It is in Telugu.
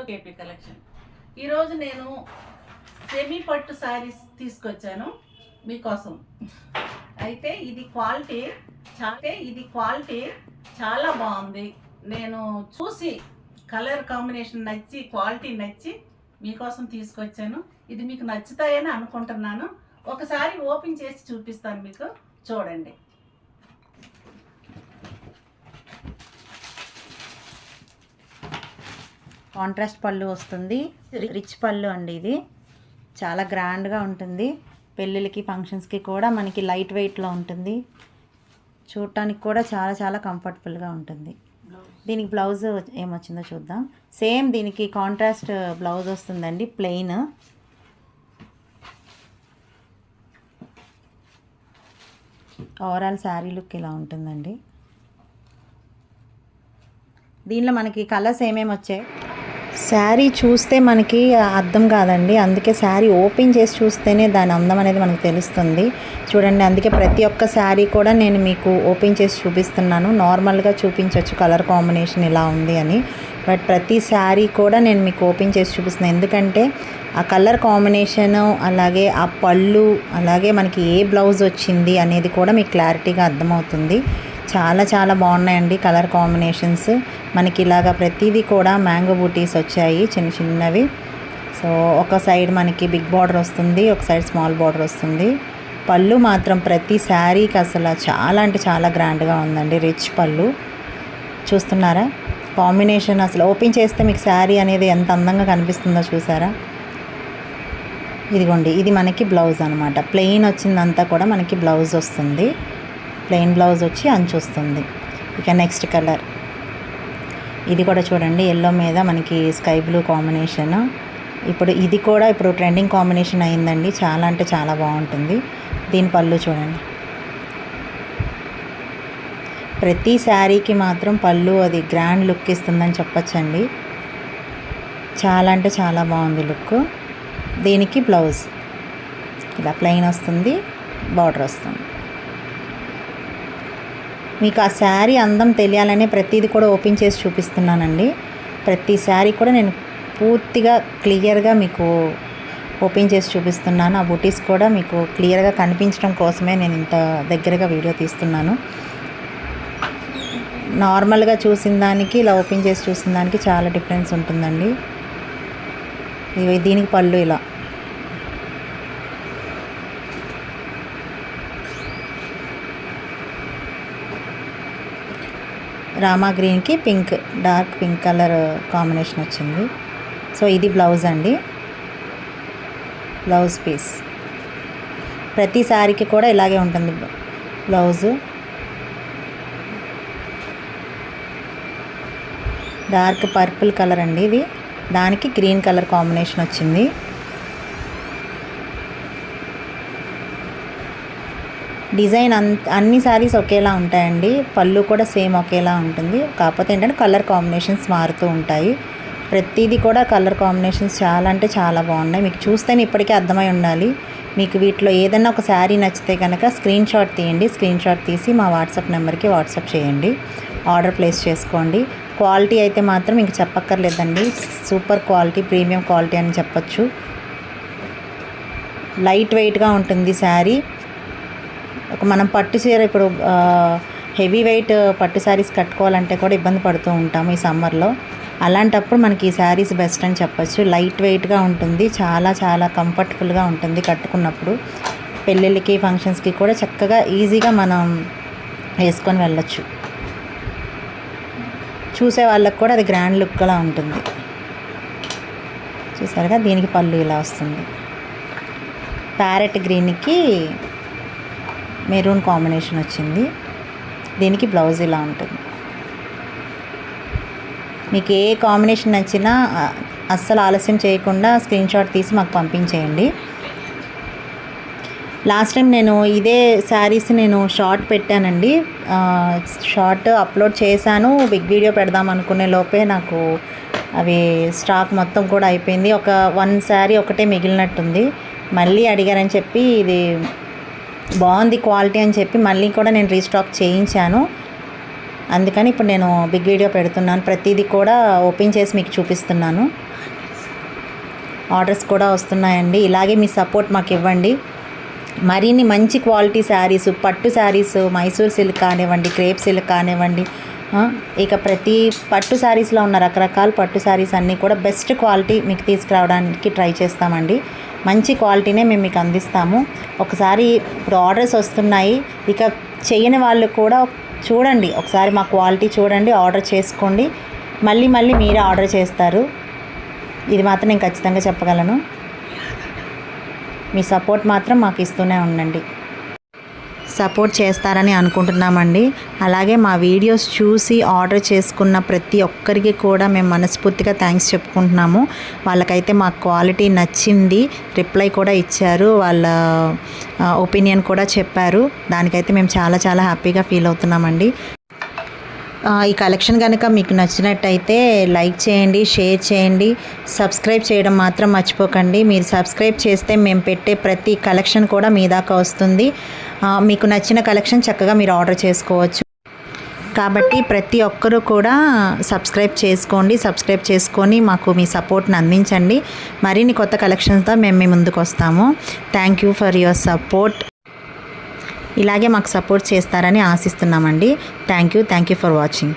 To KP collection. ఈరోజు నేను సెమీ పట్టు శారీస్ తీసుకొచ్చాను మీకోసం. అయితే ఇది క్వాలిటీ చాలా బాగుంది. నేను చూసి కలర్ కాంబినేషన్ నచ్చి క్వాలిటీ నచ్చి మీకోసం తీసుకొచ్చాను. ఇది మీకు నచ్చుతాయని అనుకుంటున్నాను. ఒకసారి ఓపెన్ చేసి చూపిస్తాను మీకు, చూడండి. కాంట్రాస్ట్ పళ్ళు వస్తుంది, రిచ్ పళ్ళు అండి. ఇది చాలా గ్రాండ్గా ఉంటుంది. పెళ్ళిళ్ళకి ఫంక్షన్స్కి కూడా మనకి లైట్ వెయిట్లో ఉంటుంది. చూడటానికి కూడా చాలా చాలా కంఫర్టబుల్గా ఉంటుంది. దీనికి బ్లౌజ్ ఏమొచ్చిందో చూద్దాం. సేమ్ దీనికి కాంట్రాస్ట్ బ్లౌజ్ వస్తుందండి, ప్లెయిన్. ఓవరాల్ శారీ లుక్ ఇలా ఉంటుందండి. దీనిలో మనకి కలర్స్ ఏమేమి వచ్చాయి, శారీ చూస్తే మనకి అర్థం కాదండి. అందుకే శారీ ఓపెన్ చేసి చూస్తేనే దాని అందం అనేది మనకు తెలుస్తుంది. చూడండి, అందుకే ప్రతి ఒక్క శారీ కూడా నేను మీకు ఓపెన్ చేసి చూపిస్తున్నాను. నార్మల్గా చూపించవచ్చు కలర్ కాంబినేషన్ ఇలా ఉంది అని, బట్ ప్రతి శారీ కూడా నేను మీకు ఓపెన్ చేసి చూపిస్తున్నాను. ఎందుకంటే ఆ కలర్ కాంబినేషను, అలాగే ఆ పళ్ళు, అలాగే మనకి ఏ బ్లౌజ్ వచ్చింది అనేది కూడా మీకు క్లారిటీగా అర్థమవుతుంది. చాలా చాలా బాగున్నాయండి కలర్ కాంబినేషన్స్. మనకి ఇలాగా ప్రతిదీ కూడా మ్యాంగో బూటీస్ వచ్చాయి, చిన్న చిన్నవి. సో ఒక సైడ్ మనకి బిగ్ బార్డర్ వస్తుంది, ఒక సైడ్ స్మాల్ బార్డర్ వస్తుంది. పళ్ళు మాత్రం ప్రతి శారీకి అసలు చాలా అంటే చాలా గ్రాండ్గా ఉందండి, రిచ్ పళ్ళు. చూస్తున్నారా కాంబినేషన్? అసలు ఓపెన్ చేస్తే మీకు శారీ అనేది ఎంత అందంగా కనిపిస్తుందో చూసారా. ఇదిగోండి, ఇది మనకి బ్లౌజ్ అనమాట. ప్లెయిన్ వచ్చిందంతా కూడా మనకి బ్లౌజ్ వస్తుంది. ప్లెయిన్ బ్లౌజ్ వచ్చి అంచు వస్తుంది. ఇక నెక్స్ట్ కలర్ ఇది కూడా చూడండి, ఎల్లో మీద మనకి స్కై బ్లూ కాంబినేషన్. ఇది కూడా ఇప్పుడు ట్రెండింగ్ కాంబినేషన్ అయిందండి. చాలా అంటే చాలా బాగుంటుంది. దీని పళ్ళు చూడండి. ప్రతి శారీకి మాత్రం పళ్ళు అది గ్రాండ్ లుక్ ఇస్తుందని చెప్పచ్చండి. చాలా అంటే చాలా బాగుంది లుక్. దీనికి బ్లౌజ్ ఇలా ప్లెయిన్ వస్తుంది, బార్డర్ వస్తుంది. మీకు ఆ శారీ అందం తెలియాలనే ప్రతిదీ కూడా ఓపెన్ చేసి చూపిస్తున్నానండి. ప్రతి శారీ కూడా నేను పూర్తిగా క్లియర్గా మీకు ఓపెన్ చేసి చూపిస్తున్నాను. ఆ బూటీస్ కూడా మీకు క్లియర్గా కనిపించడం కోసమే నేను ఇంత దగ్గరగా వీడియో తీస్తున్నాను. నార్మల్గా చూసిన దానికి ఇలా ఓపెన్ చేసి చూసిన దానికి చాలా డిఫరెన్స్ ఉంటుందండి. దీనికి పళ్ళు ఇలా. రామా గ్రీన్కి pink, dark pink colour combination వచ్చింది. సో ఇది బ్లౌజ్ అండి, బ్లౌజ్ పీస్. ప్రతి శారీకి కూడా ఇలాగే ఉంటుంది బ్లౌజు. డార్క్ పర్పుల్ కలర్ అండి ఇది, దానికి గ్రీన్ కలర్ కాంబినేషన్ వచ్చింది. డిజైన్ అన్ని శారీస్ ఒకేలా ఉంటాయండి. పళ్ళు కూడా సేమ్ ఒకేలా ఉంటుంది. కాకపోతే ఏంటంటే కలర్ కాంబినేషన్స్ మారుతూ ఉంటాయి. ప్రతిదీ కూడా కలర్ కాంబినేషన్స్ చాలా అంటే చాలా బాగున్నాయి. మీకు చూస్తేనే ఇప్పటికే అర్థమై ఉండాలి. మీకు వీటిలో ఏదైనా ఒక శారీ నచ్చితే కనుక స్క్రీన్ షాట్ తీయండి. స్క్రీన్ షాట్ తీసి మా వాట్సాప్ నెంబర్కి వాట్సాప్ చేయండి. ఆర్డర్ ప్లేస్ చేసుకోండి. క్వాలిటీ అయితే మాత్రం ఇంక చెప్పక్కర్లేదండి, సూపర్ క్వాలిటీ, ప్రీమియం క్వాలిటీ అని చెప్పచ్చు. లైట్ వెయిట్గా ఉంటుంది శారీ. మనం పట్టు చీర ఇప్పుడు హెవీ వెయిట్ పట్టు శారీస్ కట్టుకోవాలంటే కూడా ఇబ్బంది పడుతూ ఉంటాము ఈ సమ్మర్లో. అలాంటప్పుడు మనకి ఈ శారీస్ బెస్ట్ అని చెప్పచ్చు. లైట్ వెయిట్గా ఉంటుంది, చాలా చాలా కంఫర్టబుల్గా ఉంటుంది కట్టుకున్నప్పుడు. పెళ్ళిళ్ళకి ఫంక్షన్స్కి కూడా చక్కగా ఈజీగా మనం వేసుకొని వెళ్ళచ్చు. చూసే వాళ్ళకి కూడా అది గ్రాండ్ లుక్లా ఉంటుంది. చూసారుగా, దీనికి పళ్ళు ఇలా వస్తుంది. ప్యారెట్ గ్రీన్కి మెరూన్ కాంబినేషన్ వచ్చింది. దీనికి బ్లౌజ్ ఇలా ఉంటుంది. మీకు ఏ కాంబినేషన్ నచ్చినా అస్సలు ఆలస్యం చేయకుండా స్క్రీన్ షాట్ తీసి మాకు పంపించేయండి. లాస్ట్ టైం నేను ఇదే శారీస్ నేను షార్ట్ పెట్టానండి. షార్ట్ అప్లోడ్ చేశాను. బిగ్ వీడియో పెడదాం అనుకునే లోపే నాకు అవి స్టాక్ మొత్తం కూడా అయిపోయింది. ఒక 1 శారీ ఒకటే మిగిలినట్టుంది. మళ్ళీ అడిగారని చెప్పి ఇది బాగుంది క్వాలిటీ అని చెప్పి మళ్ళీ కూడా నేను రీస్టాక్ చేయించాను. అందుకని ఇప్పుడు నేను బిగ్ వీడియో పెడుతున్నాను. ప్రతిదీ కూడా ఓపెన్ చేసి మీకు చూపిస్తున్నాను. ఆర్డర్స్ కూడా వస్తున్నాయండి. ఇలాగే మీ సపోర్ట్ మాకు ఇవ్వండి. మరిన్ని మంచి క్వాలిటీ శారీస్, పట్టు శారీస్, మైసూర్ సిల్క్ కానివ్వండి, క్రేప్ సిల్క్ కానివ్వండి, ఇక ప్రతి పట్టు శారీస్లో ఉన్న రకరకాల పట్టు శారీస్ అన్నీ కూడా బెస్ట్ క్వాలిటీ మీకు తీసుకురావడానికి ట్రై చేస్తామండి. మంచి క్వాలిటీనే మేము మీకు అందిస్తాము. ఒకసారి ఇప్పుడు ఆర్డర్స్ వస్తున్నాయి, ఇక చేయని వాళ్ళు కూడా చూడండి, ఒకసారి మా క్వాలిటీ చూడండి, ఆర్డర్ చేసుకోండి. మళ్ళీ మళ్ళీ మీరే ఆర్డర్ చేస్తారు. ఇది మాత్రం నేను ఖచ్చితంగా చెప్పగలను. మీ సపోర్ట్ మాత్రం మాకు ఇస్తూనే ఉండండి. సపోర్ట్ చేస్తారని అనుకుంటున్నామండి. అలాగే మా వీడియోస్ చూసి ఆర్డర్ చేసుకున్న ప్రతి ఒక్కరికి కూడా మేము మనస్ఫూర్తిగా థ్యాంక్స్ చెప్పుకుంటున్నాము. వాళ్ళకైతే మా క్వాలిటీ నచ్చింది, రిప్లై కూడా ఇచ్చారు, వాళ్ళ ఒపీనియన్ కూడా చెప్పారు. దానికైతే మేము చాలా చాలా హ్యాపీగా ఫీల్ అవుతున్నామండి. ఈ కలెక్షన్ కనుక మీకు నచ్చినట్టయితే లైక్ చేయండి, షేర్ చేయండి, సబ్స్క్రైబ్ చేయడం మాత్రం మర్చిపోకండి. మీరు సబ్స్క్రైబ్ చేస్తే మేము పెట్టే ప్రతి కలెక్షన్ కూడా మీ దాకా వస్తుంది. మీకు నచ్చిన కలెక్షన్ చక్కగా మీరు ఆర్డర్ చేసుకోవచ్చు. కాబట్టి ప్రతి ఒక్కరూ కూడా సబ్స్క్రైబ్ చేసుకోండి. సబ్స్క్రైబ్ చేసుకొని మాకు మీ సపోర్ట్ని అందించండి. మరిన్ని కొత్త కలెక్షన్స్తో మేము మీ ముందుకు వస్తాము. Thank you for your support. ఇలాగే మాకు సపోర్ట్ చేస్తారని ఆశిస్తున్నామండి. Thank you for watching.